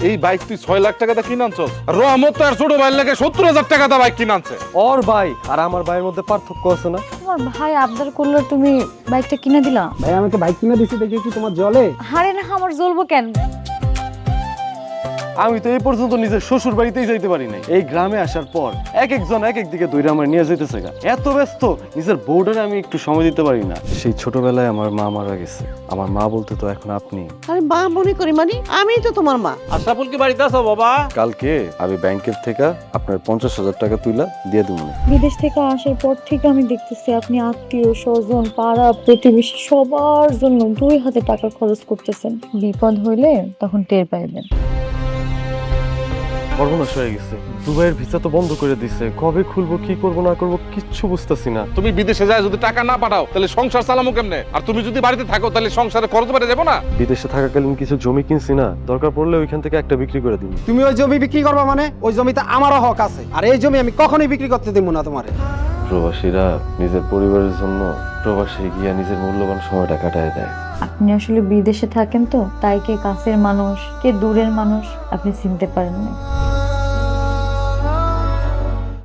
এই বাইক তুই 6 লাখ টাকা দিয়ে কিনে আনছস, রহমত আর ছোট ভাইয়ের লাগে 70,000 টাকা দিয়ে বাইক কিনে আনছে। ওর ভাই আর আমার ভাইয়ের মধ্যে পার্থক্য আছে না? তোমার ভাই আবদার করলো তুমি বাইকটা কিনে দিলা। ভাই আমাকে বাইক কিনে দিছি দেখে কি তোমার জলে? আরে না, আমার জ্বলবো কেন? আমি তো এই পর্যন্ত নিজের শ্বশুর বাড়িতেই যাইতে পারি নাই। এই গ্রামে আসার পর এক একজন এক এক দিকে দৌড়ে আমার নিয়ে যাইতেছে গা। এত ব্যস্ত নিজের বউটারে আমি একটু সময় দিতে পারি না। সেই ছোটবেলায় আমার মা মারা গেছে, আমার মা বলতে তো এখন আপনি। আরে মা মনে করি মানে আমিই তো তোমার মা। আশরাফুল কি বাড়িতে আছো বাবা? কালকে আমি ব্যাংকের থেকে আপনার 50,000 টাকা তুইলা দিয়ে দেবো। বিদেশ থেকে আসার পর থেকে আমি দেখতেছি আপনি আত্মীয় স্বজন পাড়া প্রতিবেশী সবার জন্য 2 হাতে টাকা খরচ করতেছেন। বিপদ হইলে তখন টের পাইবেন। সর্বনাশ হয়ে গেছে, দুবাইয়ের ভিসা তো বন্ধ করে দিছে। কবে খুলবো, কি করবো না করবো কিচ্ছু বুঝতেছি না। তুমি বিদেশে যায় যদি টাকা না পাঠাও তাহলে সংসার চালামো কেমনে? আর তুমি যদি বাড়িতে থাকো তাহলে সংসারে খরচ বেড়ে যাবো না? বিদেশে থাকাকালীন কিছু জমি কিনছি না, দরকার পড়লে ওইখান থেকে একটা বিক্রি করে দিন। তুমি ওই জমি বিক্রি করবা মানে? ওই জমিতে আমারও হক আছে, আর এই জমি আমি কখনোই বিক্রি করতে দেবো না তোমারে। প্রবাসীরা নিজের পরিবারের জন্য প্রবাসী গিয়া নিজের মূল্যবান সময়টা কাটায় দেয়। আপনি আসলে বিদেশে থাকেন তো, তাই কে কাছের মানুষ কে দূরের মানুষ আপনি চিনতে পারেন না।